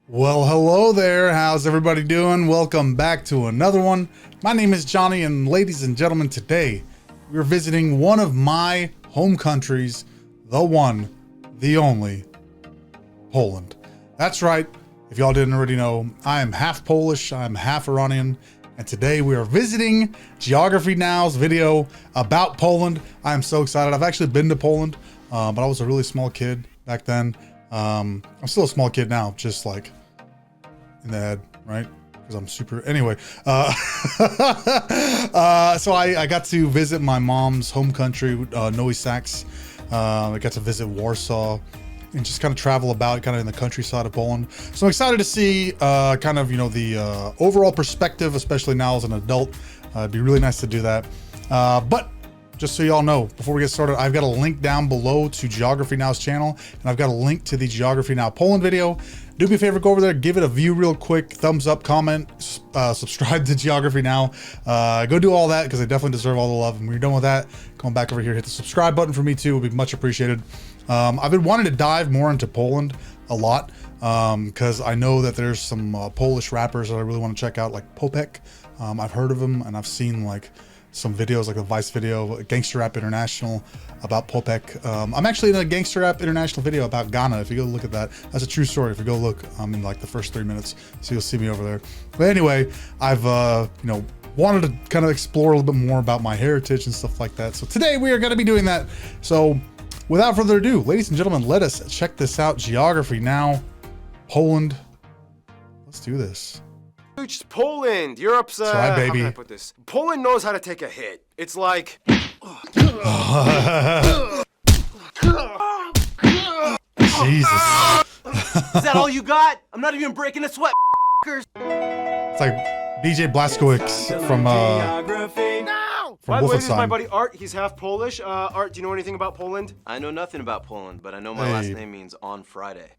Well, hello there. How's everybody doing? Welcome back to another one. My name is Johnny, and ladies and gentlemen, today we're visiting one of my home countries, the one, the only, Poland. That's right. If y'all didn't already know, I am half Polish, I'm half Iranian, and today we are visiting Geography Now's video about Poland. I am so excited. I've actually been to Poland, but I was a really small kid back then. I'm still a small kid now, just like in the head, right? Because I'm super, anyway. So I got to visit my mom's home country, Nowy Saks. I got to visit Warsaw and just kind of travel about kind of in the countryside of Poland. So I'm excited to see kind of, you know, the overall perspective, especially now as an adult. It'd be really nice to do that. But just so y'all know, before we get started, I've got a link down below to Geography Now's channel, and I've got a link to the Geography Now Poland video. Do me a favor, go over there, give it a view real quick, thumbs up, comment, subscribe to Geography Now. Go do all that because they definitely deserve all the love. And when you're done with that, come back over here, hit the subscribe button for me too. It would be much appreciated. I've been wanting to dive more into Poland a lot because I know that there's some Polish rappers that I really want to check out, like Popek. I've heard of him, and I've seen like some videos, like the Vice video, Gangster Rap International, about Popek. I'm actually in a Gangster Rap International video about Ghana. If you go look at that, that's a true story. If you go look, I'm in like the first 3 minutes, so you'll see me over there. But anyway, I've you know, wanted to kind of explore a little bit more about my heritage and stuff like that. So today we are going to be doing that. So without further ado, ladies and gentlemen, let us check this out. Geography Now, Poland. Let's do this. Poland, Europe's right, baby. How can I put this? Poland knows how to take a hit. It's like Jesus. Is that all you got? I'm not even breaking a sweat. It's like DJ Blazkowicz from By the way, this is my Wolfenstein. buddy Art. He's half Polish. Art, do you know anything about Poland? I know nothing about Poland, but I know my last name means on Friday.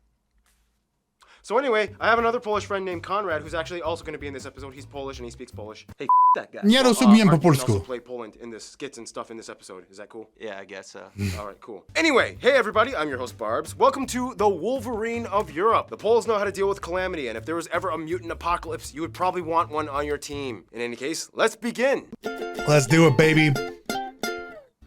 So anyway, I have another Polish friend named Konrad who's actually also going to be in this episode. He's Polish and he speaks Polish. Hey, that guy. Nie rozumiem po Art, you can polsku. also play Poland in the skits and stuff in this episode. Is that cool? Yeah, I guess so. All right, cool. Anyway, hey everybody, I'm your host Barbs. Welcome to the Wolverine of Europe. The Poles know how to deal with calamity, and if there was ever a mutant apocalypse, you would probably want one on your team. In any case, let's begin. Let's do it, baby.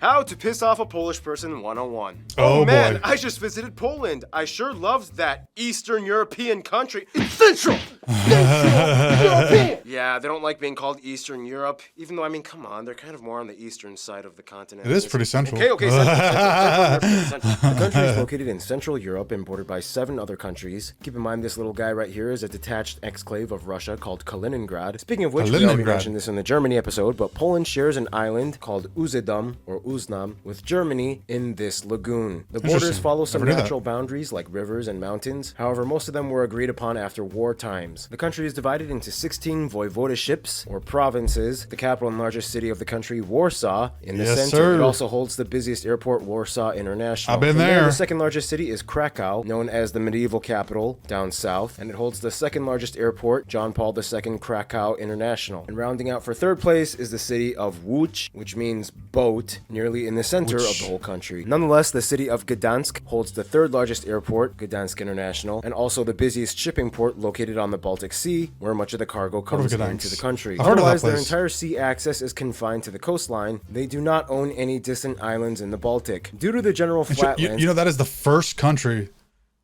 How to piss off a Polish person 101. Oh, man, boy. I just visited Poland. I sure loved that Eastern European country. It's Central European. Yeah, they don't like being called Eastern Europe, even though, I mean, come on, they're kind of more on the eastern side of the continent. It is pretty central. Okay, central. The country is located in Central Europe and bordered by 7 other countries. Keep in mind, this little guy right here is a detached exclave of Russia called Kaliningrad. Speaking of which, we already mentioned this in the Germany episode, but Poland shares an island called Usedom, or Uznam, with Germany in this lagoon. The borders follow some natural boundaries like rivers and mountains. However, most of them were agreed upon after war times. The country is divided into 16 voivodeships, or provinces. The capital and largest city of the country, Warsaw, in the center. Sir. It also holds the busiest airport, Warsaw International. I've been From there. The second largest city is Krakow, known as the medieval capital down south, and it holds the second largest airport, John Paul II Krakow International. And rounding out for third place is the city of Łódź, which means boat, nearly in the center of the whole country. Nonetheless, the city of Gdansk holds the third largest airport, Gdansk International, and also the busiest shipping port located on the Baltic Sea, where much of the cargo comes into the country. Otherwise, their entire sea access is confined to the coastline. They do not own any distant islands in the Baltic. Due to the general flatlands... You know, that is the first country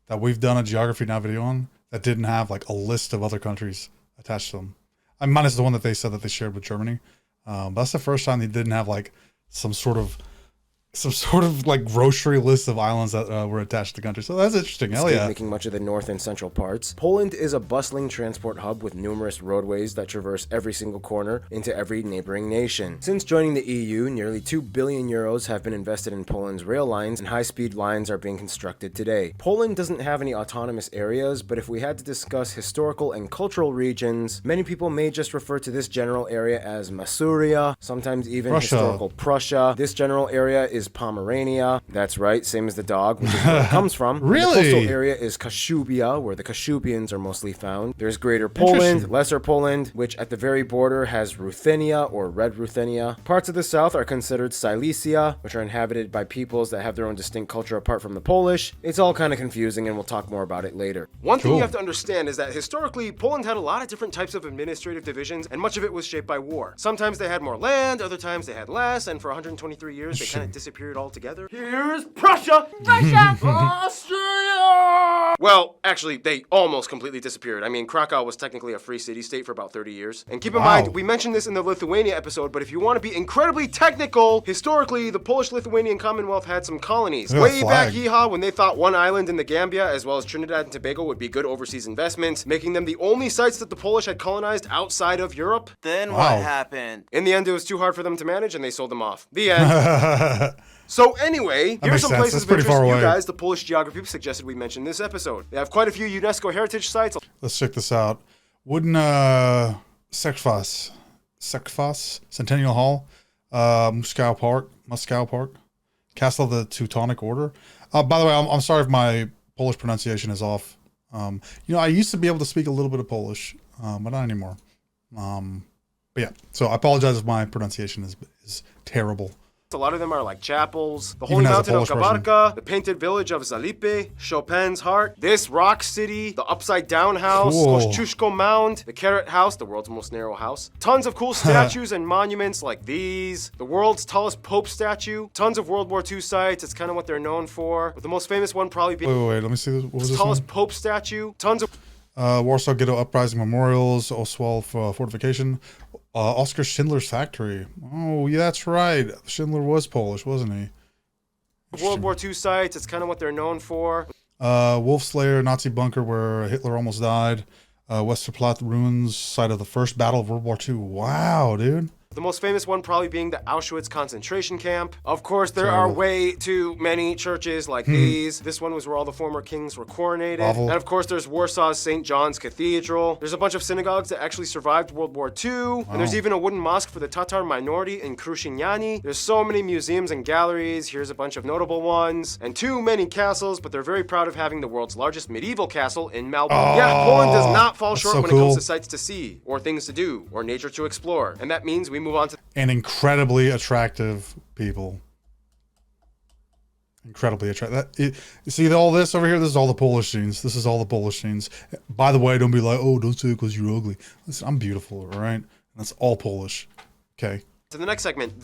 that we've done a Geography Now video on that didn't have like a list of other countries attached to them. I mean, minus the one that they said that they shared with Germany. But that's the first time they didn't have like some sort of like grocery list of islands that were attached to the country. So that's interesting. Hell yeah. Making much of the north and central parts. Poland is a bustling transport hub with numerous roadways that traverse every single corner into every neighboring nation. Since joining the EU, nearly 2 billion euros have been invested in Poland's rail lines, and high-speed lines are being constructed today. Poland doesn't have any autonomous areas, but if we had to discuss historical and cultural regions, many people may just refer to this general area as Masuria, sometimes even historical Prussia. This general area is is Pomerania. That's right, same as the dog, which is where it comes from. Really? The coastal area is Kashubia, where the Kashubians are mostly found. There's Greater Poland, Lesser Poland, which at the very border has Ruthenia or Red Ruthenia. Parts of the south are considered Silesia, which are inhabited by peoples that have their own distinct culture apart from the Polish. It's all kind of confusing, and we'll talk more about it later. One thing you have to understand is that historically, Poland had a lot of different types of administrative divisions, and much of it was shaped by war. Sometimes they had more land, other times they had less, and for 123 years, they kind of disappeared altogether. Here's Prussia! Russia! Austria! Well, actually, they almost completely disappeared. I mean, Krakow was technically a free city-state for about 30 years. And keep in mind, we mentioned this in the Lithuania episode, but if you want to be incredibly technical, historically, the Polish-Lithuanian Commonwealth had some colonies. Way back yeehaw, when they thought one island in the Gambia, as well as Trinidad and Tobago, would be good overseas investments, making them the only sites that the Polish had colonized outside of Europe. Then what happened? In the end, it was too hard for them to manage, and they sold them off. The end. So anyway, here's some places of interest for you guys the Polish geography suggested we mention in this episode. They have quite a few UNESCO heritage sites. Let's check this out. Wooden Sekvas Centennial Hall, Moscow Park, Castle of the Teutonic Order. By the way, I'm sorry if my Polish pronunciation is off. I used to be able to speak a little bit of Polish, but not anymore. But yeah, so I apologize if my pronunciation is terrible. A lot of them are like chapels, the Holy Mountain of Kabarka, the Painted Village of Zalipe, Chopin's Heart, this rock city, the Upside Down House, Kościuszko Mound, the Carrot House, the world's most narrow house, tons of cool statues and monuments like these, the world's tallest Pope statue, tons of World War II sites, it's kind of what they're known for, but the most famous one probably being Wait, let me see this. What was this tallest Pope statue, tons of Warsaw Ghetto Uprising Memorials, Oswald Fortification, Oscar Schindler's Factory. Oh, yeah, that's right. Schindler was Polish, wasn't he? World War II sites, it's kind of what they're known for. Wolf Slayer, Nazi bunker where Hitler almost died. Westerplatte ruins, site of the first battle of World War II. Wow, dude. The most famous one probably being the Auschwitz concentration camp. Of course, there are way too many churches like these. This one was where all the former kings were coronated. And of course, there's Warsaw's St. John's Cathedral. There's a bunch of synagogues that actually survived World War II. And there's even a wooden mosque for the Tatar minority in Kruszyniany. There's so many museums and galleries. Here's a bunch of notable ones. And too many castles, but they're very proud of having the world's largest medieval castle in Malbork. Yeah, Poland does not fall short when it comes to sights to see, or things to do, or nature to explore. And that means we move on to and incredibly attractive people. Incredibly attractive. You see all this over here? This is all the Polish scenes. This is all the Polish scenes. By the way, don't be like, oh, don't say it because you're ugly. Listen, I'm beautiful, all right? That's all Polish. Okay. To the next segment,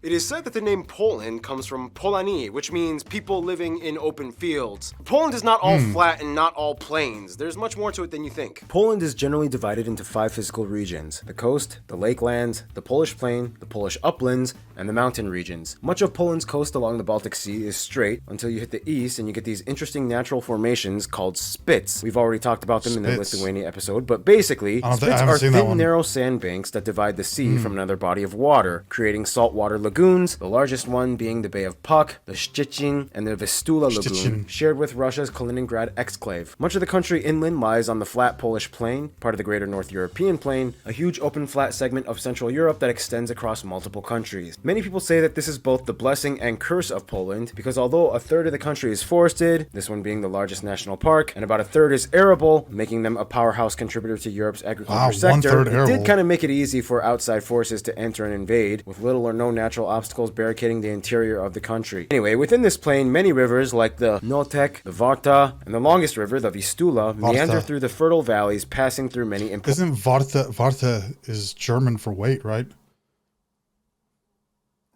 It is said that the name Poland comes from Polani, which means people living in open fields. Poland is not all flat and not all plains. There's much more to it than you think. Poland is generally divided into 5 physical regions: the coast, the lakelands, the Polish plain, the Polish uplands, and the mountain regions. Much of Poland's coast along the Baltic Sea is straight until you hit the east and you get these interesting natural formations called spits. We've already talked about them in the Lithuania episode, but basically, spits are thin, narrow sandbanks that divide the sea from another body of water, creating saltwater lagoons, the largest one being the Bay of Puck, the Szczecin, and the Vistula Lagoon, shared with Russia's Kaliningrad exclave. Much of the country inland lies on the flat Polish plain, part of the greater North European plain, a huge open flat segment of Central Europe that extends across multiple countries. Many people say that this is both the blessing and curse of Poland, because although a third of the country is forested, this one being the largest national park, and about a third is arable, making them a powerhouse contributor to Europe's agriculture sector, it did kind of make it easy for outside forces to enter and invade, with little or no natural obstacles barricading the interior of the country. Anyway, within this plain, many rivers like the Notek, the Varta, and the longest river, the Vistula, meander through the fertile valleys, passing through many important... Isn't Varta is German for wait, right?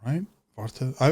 Right? I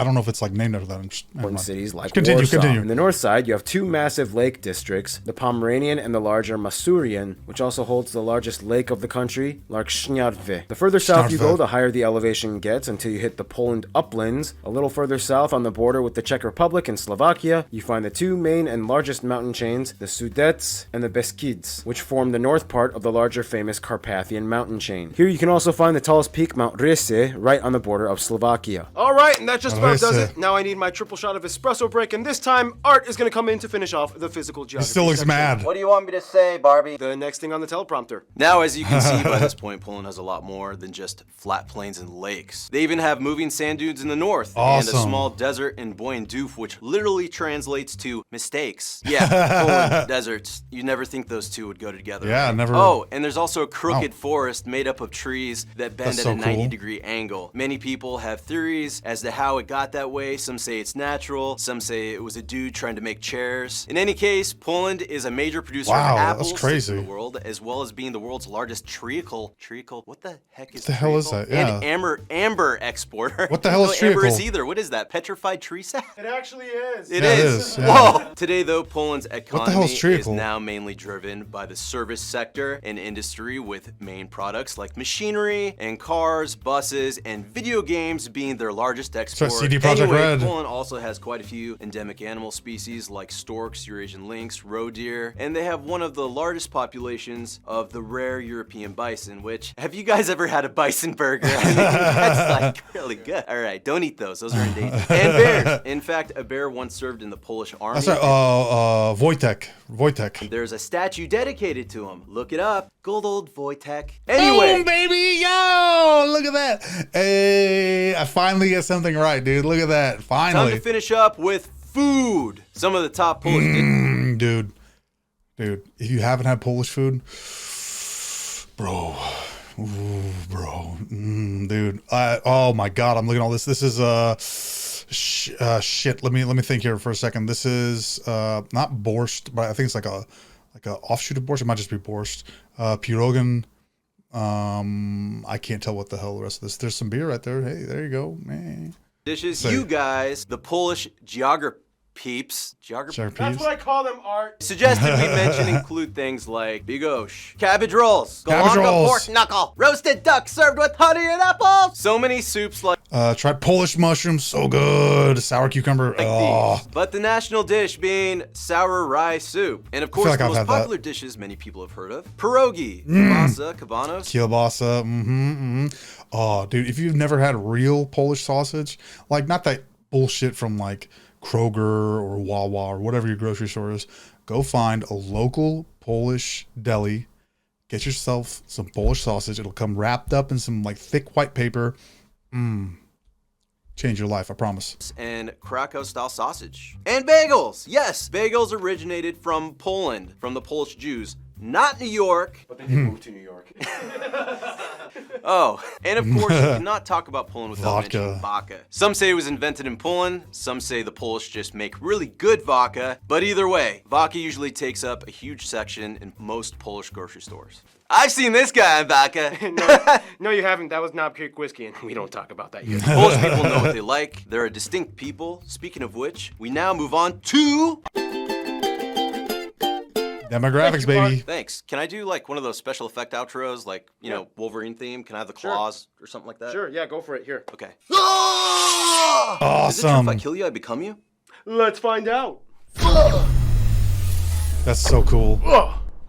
don't know if it's like named after that. Important cities like Continue. On the north side, you have 2 massive lake districts, the Pomeranian and the larger Masurian, which also holds the largest lake of the country, Lake Śniadwy. The further south you go, the higher the elevation gets until you hit the Poland uplands. A little further south on the border with the Czech Republic and Slovakia, you find the 2 main and largest mountain chains, the Sudets and the Beskids, which form the north part of the larger famous Carpathian mountain chain. Here you can also find the tallest peak, Mount Rysy, right on the border of Slovakia. reakcja. All right, and that just about does Reakcja. it. Now I need my triple shot of espresso break, and this time Art is going to come in to finish off the physical geography. He still looks section. mad. What do you want me to say, Barbie? The next thing on the teleprompter. Now, as you can see by this point, Poland has a lot more than just flat plains and lakes. They even have moving sand dunes in the north and a Awesome. small desert in Boyenduf, which literally translates to mistakes. Yeah, Poland, deserts. You never think those two would go together. Yeah, right? never. Oh, and there's also a crooked forest made up of trees that bend That's at so a 90 cool. degree angle. Many people have theories as to how it got that way. Some say it's natural, some say it was a dude trying to make chairs. In any case, Poland is a major producer Wow, of that's apples crazy. in the world, as well as being the world's largest treacle, what the heck is the hell is treacle? that? Yeah. And amber exporter. What the hell is I don't know amber is treacle? either. What is that? Petrified tree sap? It actually is. It Yeah, it is. is, yeah. Whoa. Today, though, Poland's hell economy is is treacle? now mainly driven by the service sector and industry, with main products like machinery and cars, buses, and video games being their largest export. CD Projekt anyway, Red. Poland also has quite a few endemic animal species like storks, Eurasian lynx, roe deer, and they have one of the largest populations of the rare European bison, which, have you guys ever had a bison burger? I mean, that's like really good. All right, don't eat those. Those are endangered. And bears. In fact, a bear once served in the Polish army. That's right. Wojtek. There's a statue dedicated to him. Look it up. Good old Wojtek. Anyway. Boom, baby, yo! Look at that. Hey, I finally get something right, dude. Look at that. Time Finally. to finish up with food. Some of the top Polish Dude, if you haven't had Polish food, bro, dude. Oh my God, I'm looking at all this. This is shit. Let me think here for a second. This is not borscht, but I think it's like a offshoot of borscht. It might just be borscht. Pierogen. I can't tell what the hell the rest of this. There's some beer right there. Hey, there you go, man. dishes. Say. You guys, the Polish geography peeps. That's what I call them, Art. Suggested we mention include things like bigos, cabbage rolls, Cabbage galanka rolls. pork knuckle, roasted duck served with honey and apples. So many soups like Try Polish mushrooms, so good. Sour cucumber. Oh, these. But the national dish being sour rye soup. And of course, like the I've most had that. popular dishes many people have heard of. Pierogi, kielbasa, kabanos. kielbasa. Oh, dude, if you've never had real Polish sausage, like not that bullshit from like Kroger or Wawa or whatever your grocery store is, go find a local Polish deli. Get yourself some Polish sausage. It'll come wrapped up in some like thick white paper. Change your life, I promise. And Krakow style sausage. And bagels. Yes, bagels originated from Poland, from the Polish Jews, not New York. But they did move to New York. Oh, and of course, you cannot talk about Poland without Vodka. mentioning vodka. Some say it was invented in Poland, some say the Polish just make really good vodka, but either way, vodka usually takes up a huge section in most Polish grocery stores. I've seen this guy on vodka. No, you haven't. That was Knob Creek whiskey, and we don't talk about that here. Polish people know what they like. They're a distinct people. Speaking of which, we now move on to... Demographics, baby. Thanks. Can I do like one of those special effect outros, like, you know, Wolverine theme? Can I have the claws or something like that? Sure, yeah, go for it. Here. Okay. Is it true if Awesome. I kill you, I become you? Let's find out. That's so cool.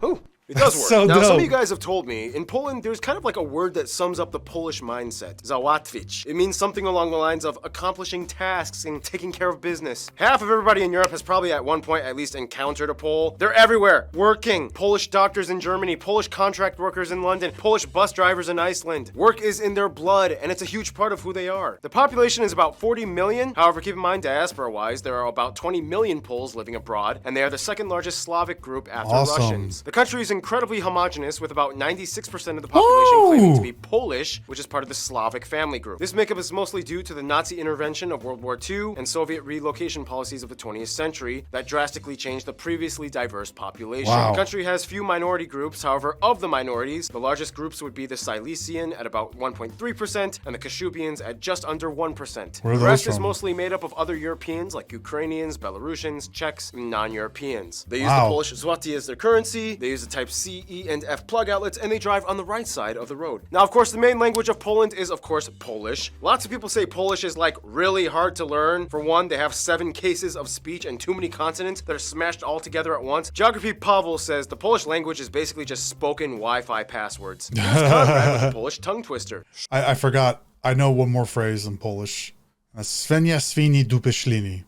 Ooh, it does work. So Now, some dope. of you guys have told me, in Poland, there's kind of like a word that sums up the Polish mindset. Zapomnij. It means something along the lines of accomplishing tasks and taking care of business. Half of everybody in Europe has probably at one point at least encountered a Pole. They're everywhere, working. Polish doctors in Germany, Polish contract workers in London, Polish bus drivers in Iceland. Work is in their blood, and it's a huge part of who they are. The population is about 40 million. However, keep in mind, diaspora-wise, there are about 20 million Poles living abroad, and they are the second largest Slavic group after Awesome. Russians. The country is incredibly homogenous, with about 96% of the population claiming to be Polish, which is part of the Slavic family group. This makeup is mostly due to the Nazi intervention of World War II and Soviet relocation policies of the 20th century that drastically changed the previously diverse population. Wow. The country has few minority groups. However, of the minorities, the largest groups would be the Silesian at about 1.3% and the Kashubians at just under 1%. Where are The those rest is from? mostly made up of other Europeans like Ukrainians, Belarusians, Czechs, and non-Europeans. They use Wow. the Polish zloty as their currency. They use the type C, E, and F plug outlets, and they drive on the right side of the road. Now, of course, the main language of Poland is, of course, Polish. Lots of people say Polish is like really hard to learn. For one, they have 7 cases of speech and too many consonants that are smashed all together at once. Geography Pavel says the Polish language is basically just spoken Wi-Fi passwords. Here's Conrad with the Polish tongue twister. I forgot I know one more phrase in Polish. That's Svenja swini dupy ślini,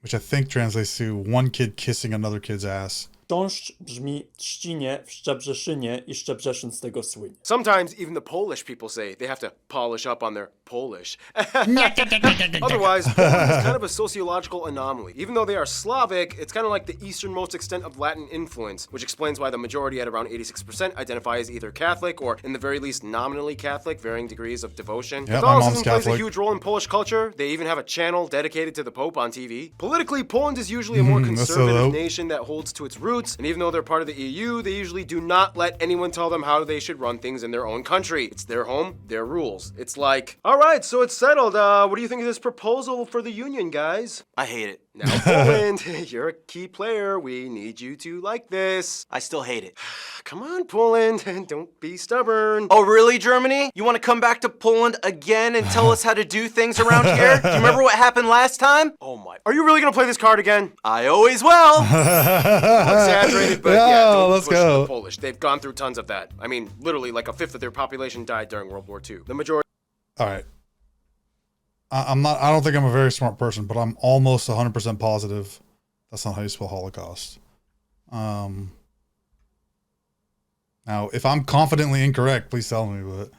which I think translates to one kid kissing another kid's ass. Dąszcz brzmi trzcinie w Szczebrzeszynie i Szczebrzeszyn z tego słynie. Sometimes even the Polish people say they have to polish up on their Polish. Otherwise, Poland is kind of a sociological anomaly. Even though they are Slavic, it's kind of like the easternmost extent of Latin influence, which explains why the majority at around 86% identify as either Catholic or, in the very least, nominally Catholic, varying degrees of devotion. Yeah, my mom's Catholicism plays a Catholic. huge role in Polish culture. They even have a channel dedicated to the Pope on TV. Politically, Poland is usually a more conservative nation that holds to its roots. And even though they're part of the EU, they usually do not let anyone tell them how they should run things in their own country. It's their home, their rules. It's like, all right, so it's settled. What do you think of this proposal for the union, guys? I hate it. Now, Poland, you're a key player. We need you to like this. I still hate it. Come on, Poland, don't be stubborn. Oh, really, Germany? You want to come back to Poland again and tell us how to do things around here? Do you remember what happened last time? Oh my. Are you really gonna play this card again? I always will. Exaggerated, but Yeah, yeah, don't let's push go. the Polish. They've gone through tons of that. I mean, literally, like a fifth of their population died during World War II. The majority. All right. I don't think I'm a very smart person, but I'm almost 100% positive that's not how you spell Holocaust. Now, if I'm confidently incorrect, please tell me, but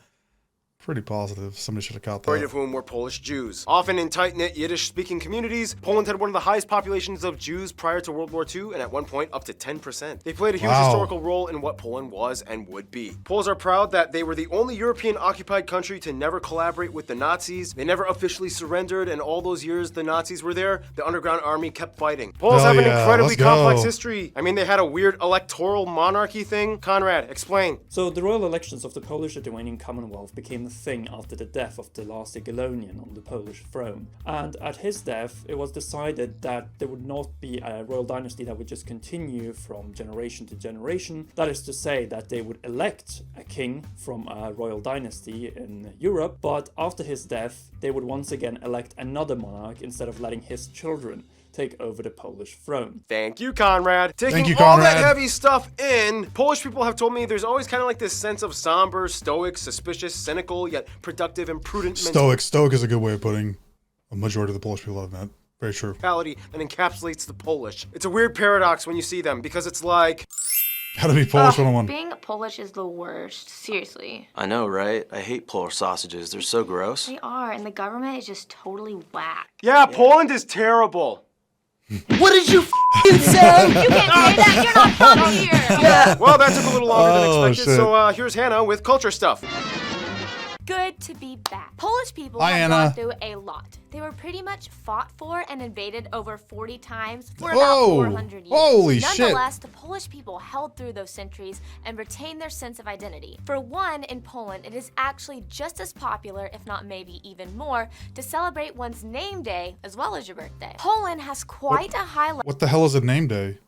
pretty positive somebody should have caught Majority that. of whom were Polish Jews. Often in tight-knit Yiddish-speaking communities, Poland had one of the highest populations of Jews prior to World War II, and at one point up to 10%. They played a huge historical role in what Poland was and would be. Poles are proud that they were the only European-occupied country to never collaborate with the Nazis. They never officially surrendered, and all those years the Nazis were there, the underground army kept fighting. Poles have an incredibly complex history. I mean, they had a weird electoral monarchy thing. Conrad, explain. So the royal elections of the Polish-Lithuanian Commonwealth became the thing after the death of the last Jagiellonian on the Polish throne. And at his death, it was decided that there would not be a royal dynasty that would just continue from generation to generation. That is to say that they would elect a king from a royal dynasty in Europe, but after his death, they would once again elect another monarch instead of letting his children take over the Polish throne. Thank you, Conrad. Taking you, all that Conrad. heavy stuff in, Polish people have told me there's always kind of like this sense of somber, stoic, suspicious, cynical, yet productive and prudent Stoic is a good way of putting a majority of the Polish people, I've met. Very true. mentality that encapsulates the Polish. It's a weird paradox when you see them, because it's like, How to be Polish 101. Being Polish is the worst. Seriously. I know, right? I hate Polish sausages. They're so gross. They are, and the government is just totally whack. yeah, Poland is terrible. What did you f***ing say? You can't say that! You're not from here! Yeah. Well, that took a little longer Oh, than expected, shit. so here's Hannah with culture stuff. Good to be back. Polish people Hi, have Anna. gone through a lot. They were pretty much fought for and invaded over 40 times for Whoa. about 400 years. Holy shit. Nonetheless, the Polish people held through those centuries and retained their sense of identity. For one, in Poland, it is actually just as popular, if not maybe even more, to celebrate one's name day as well as your birthday. Poland has quite a high level What the hell is a name day?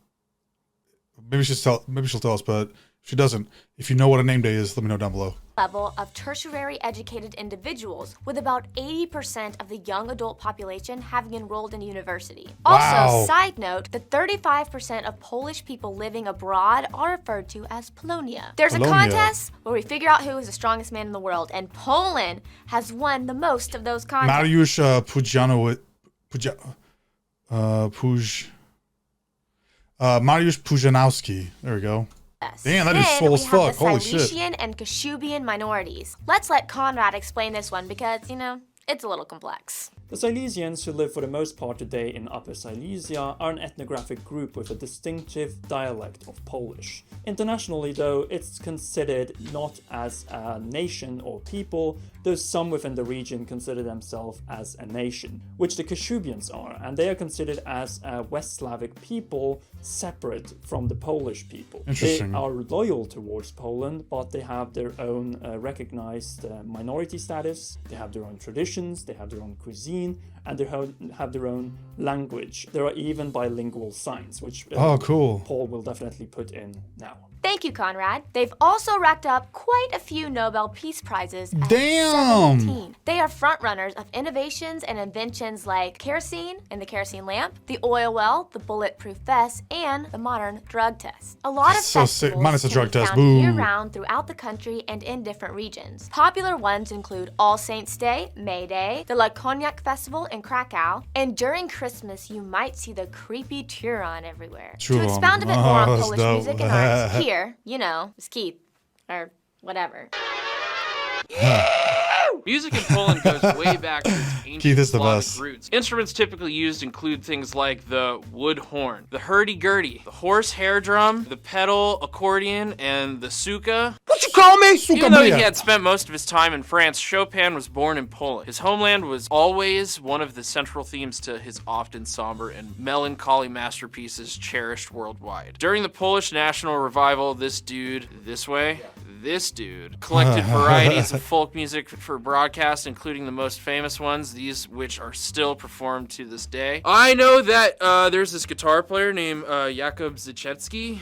Maybe she'll tell us, but if she doesn't, if you know what a name day is, let me know down below. of tertiary educated individuals, with about 80% of the young adult population having enrolled in university. Wow. Also, side note, the 35% of Polish people living abroad are referred to as Polonia. There's a Polonia. contest where we figure out who is the strongest man in the world, and Poland has won the most of those contests. Mariusz Mariusz Pujanowski. There we go. Damn, that is Then swole we as have fuck. the Holy shit. Silesian and Kashubian minorities. Let's let Conrad explain this one because, it's a little complex. The Silesians, who live for the most part today in Upper Silesia, are an ethnographic group with a distinctive dialect of Polish. Internationally, though, it's considered not as a nation or people, though some within the region consider themselves as a nation, which the Kashubians are, and they are considered as a West Slavic people separate from the Polish people. Interesting. They are loyal towards Poland, but they have their own recognized minority status, they have their own traditions, they have their own cuisine, and they have their own language. There are even bilingual signs, which Oh, cool. Paul will definitely put in now. Thank you, Conrad. They've also racked up quite a few Nobel Peace Prizes at Damn! 17. They are frontrunners of innovations and inventions like kerosene and the kerosene lamp, the oil well, the bulletproof vest, and the modern drug test. A lot of So sick. festivals Minus the can drug be test. found Boo. year-round throughout the country and in different regions. Popular ones include All Saints Day, May Day, the La Cognac Festival in Krakow, and during Christmas you might see the creepy Turon everywhere. To Turon. expound a bit more on Oh, that's Polish dope. music and arts, here, you know, is Keith. Or whatever. Music in Poland goes way back to its ancient Keith is the Slavic best. roots. Instruments typically used include things like the wood horn, the hurdy-gurdy, the horse hair drum, the pedal accordion, and the suka. What you call me? Even though he Maria. had spent most of his time in France, Chopin was born in Poland. His homeland was always one of the central themes to his often somber and melancholy masterpieces cherished worldwide. During the Polish national revival, this dude collected varieties of folk music for broadcast, including the most famous ones, these which are still performed to this day. I know that there's this guitar player named Jakub Zychecki,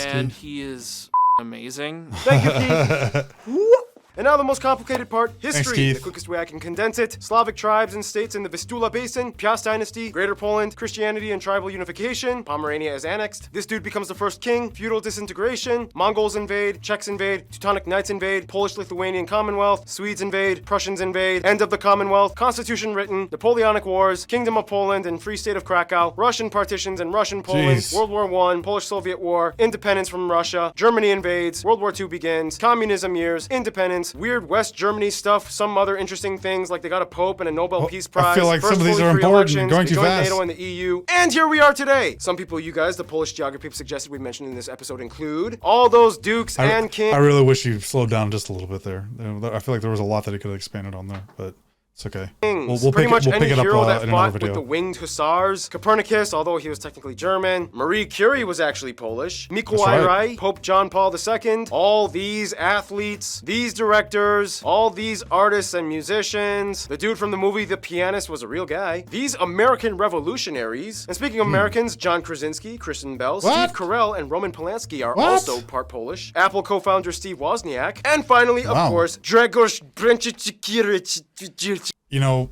and he is amazing. Thank you, Keith. And now the most complicated part, history. Keith. The quickest way I can condense it. Slavic tribes and states in the Vistula Basin, Piast Dynasty, Greater Poland, Christianity and tribal unification, Pomerania is annexed. This dude becomes the first king, feudal disintegration, Mongols invade, Czechs invade, Teutonic Knights invade, Polish-Lithuanian Commonwealth, Swedes invade, Prussians invade, end of the Commonwealth, Constitution written, Napoleonic Wars, Kingdom of Poland and Free State of Krakow, Russian partitions and Russian Poland, Jeez. World War I, Polish-Soviet War, independence from Russia, Germany invades, World War II begins, communism years, independence, weird West Germany stuff, some other interesting things like they got a pope and a Nobel Peace Prize. I feel like first some of these fully are free important. elections, Going they too joined fast. NATO and the EU, and here we are today. Some people, you guys, the Polish geography people suggested we mentioned in this episode include all those dukes and kings. I really wish you slowed down just a little bit there. I feel like there was a lot that he could have expanded on there, but it's okay. We'll Pretty much any pick it up hero that in fought another with video. the winged hussars. Copernicus, although he was technically German. Marie Curie was actually Polish. Mikołaj right. Rai, Pope John Paul II. All these athletes, these directors, all these artists and musicians. The dude from the movie The Pianist was a real guy. These American revolutionaries. And speaking of Americans, John Krasinski, Kristen Bell, What? Steve Carell, and Roman Polanski are What? also part Polish. Apple co-founder Steve Wozniak. And finally, of Wow. course, Grzegorz Bręczyk. You know,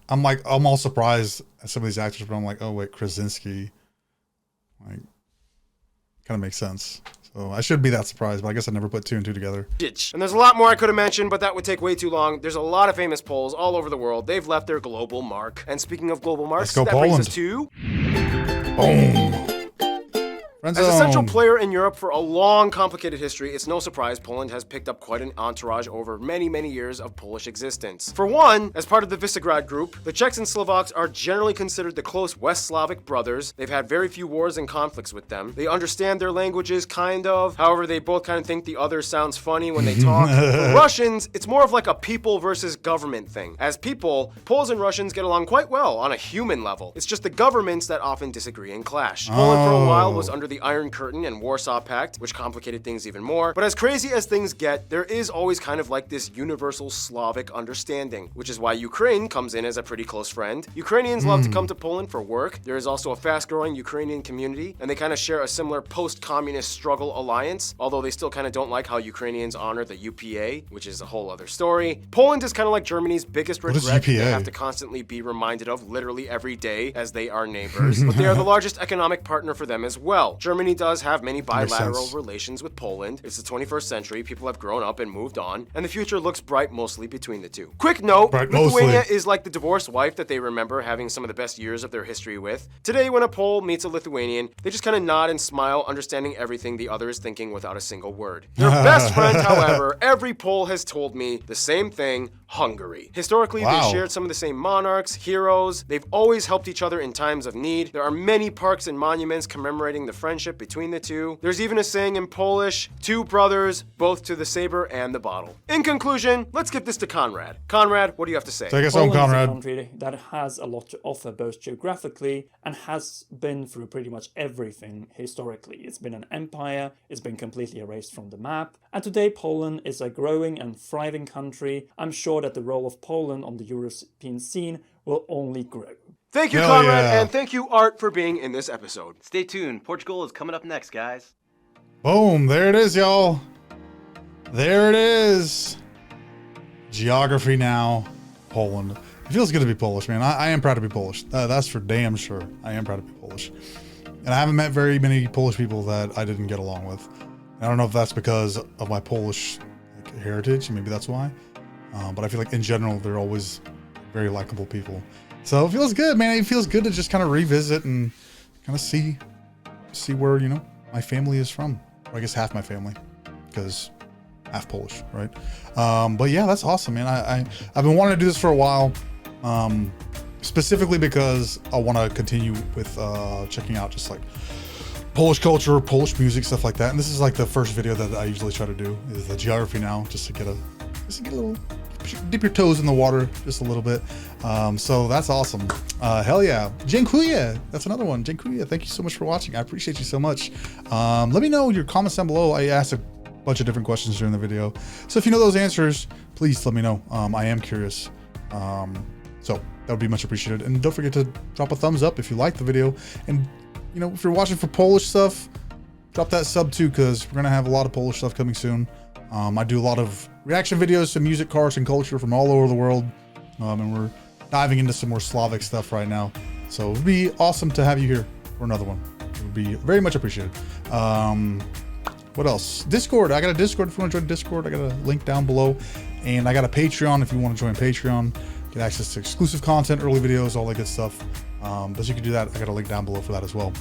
I'm all surprised at some of these actors, but I'm like, oh wait, Krasinski, like, kind of makes sense. So I shouldn't be that surprised, but I guess I never put two and two together. And there's a lot more I could have mentioned, but that would take way too long. There's a lot of famous Poles all over the world. They've left their global mark. And speaking of global marks, Let's go that brings us Poland. to... Boom. Friend As a central zone. player in Europe for a long, complicated history, it's no surprise Poland has picked up quite an entourage over many, many years of Polish existence. For one, as part of the Visegrad Group, the Czechs and Slovaks are generally considered the close West Slavic brothers. They've had very few wars and conflicts with them. They understand their languages, kind of. However, they both kind of think the other sounds funny when they talk. For Russians, it's more of like a people versus government thing. As people, Poles and Russians get along quite well on a human level. It's just the governments that often disagree and clash. Poland for a while was under the Iron Curtain and Warsaw Pact, which complicated things even more. But as crazy as things get, there is always kind of like this universal Slavic understanding, which is why Ukraine comes in as a pretty close friend. Ukrainians love to come to Poland for work. There is also a fast-growing Ukrainian community, and they kind of share a similar post-communist struggle alliance, although they still kind of don't like how Ukrainians honor the UPA, which is a whole other story. Poland is kind of like Germany's biggest What is regret that they UPA? have to constantly be reminded of literally every day, as they are neighbors. But they are the largest economic partner for them as well. Germany does have many bilateral sense. relations with Poland. It's the 21st century, people have grown up and moved on, and the future looks bright mostly between the two. Quick note, Bright Lithuania mostly. is like the divorced wife that they remember having some of the best years of their history with. Today, when a Pole meets a Lithuanian, they just kind of nod and smile, understanding everything the other is thinking without a single word. Their best friend, however, every Pole has told me the same thing: Hungary. Historically, Wow. they shared some of the same monarchs, heroes. They've always helped each other in times of need. There are many parks and monuments commemorating the friendship between the two. There's even a saying in Polish, two brothers, both to the saber and the bottle. In conclusion, let's give this to Conrad. Conrad, what do you have to say? Take us home, Poland is a Conrad. country that has a lot to offer both geographically and has been through pretty much everything historically. It's been an empire, it's been completely erased from the map, and today Poland is a growing and thriving country. I'm sure that the role of Poland on the European scene will only grow. Thank you, Hell Conrad, yeah. and thank you, Art, for being in this episode. Stay tuned. Portugal is coming up next, guys. Boom, there it is, y'all. There it is. Geography now, Poland. It feels good to be Polish, man. I am proud to be Polish. That's for damn sure. I am proud to be Polish. And I haven't met very many Polish people that I didn't get along with. I don't know if that's because of my Polish heritage, maybe that's why. But I feel like in general, they're always very likable people. So it feels good, man. It feels good to just kind of revisit and kind of see where, you know, my family is from. Or I guess half my family, because half Polish, right? But yeah, that's awesome, man. I've been wanting to do this for a while, specifically because I want to continue with checking out just like Polish culture, Polish music, stuff like that. And this is like the first video that I usually try to do, is the geography now, just to get a little, dip your toes in the water just a little bit. So that's awesome. Hell yeah. Dziękuję. That's another one. Dziękuję. Thank you so much for watching. I appreciate you so much. Let me know your comments down below. I asked a bunch of different questions during the video, so if you know those answers, please let me know. I am curious. So that would be much appreciated. And don't forget to drop a thumbs up if you liked the video. And you know, if you're watching for Polish stuff, drop that sub too, because we're gonna have a lot of Polish stuff coming soon. I do a lot of reaction videos to music, cars, and culture from all over the world, and we're diving into some more Slavic stuff right now. So it would be awesome to have you here for another one. It would be very much appreciated. What else? Discord. I got a Discord if you want to join Discord. I got a link down below. And I got a Patreon if you want to join Patreon. Get access to exclusive content, early videos, all that good stuff. But you can do that. I got a link down below for that as well.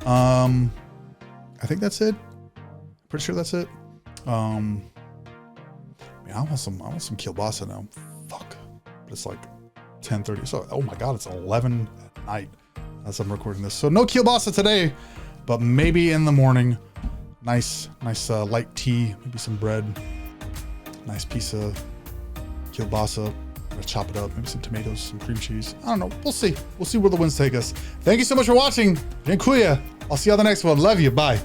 I think that's it. Pretty sure that's it. Man, I want some kielbasa now. Fuck. But it's like 10:30. So, oh my God, it's 11 at night as I'm recording this. So no kielbasa today, but maybe in the morning. Nice light tea, maybe some bread, nice piece of kielbasa. I'm gonna chop it up, maybe some tomatoes, some cream cheese. I don't know. We'll see. We'll see where the winds take us. Thank you so much for watching. Dziękuję. I'll see you on the next one. Love you. Bye.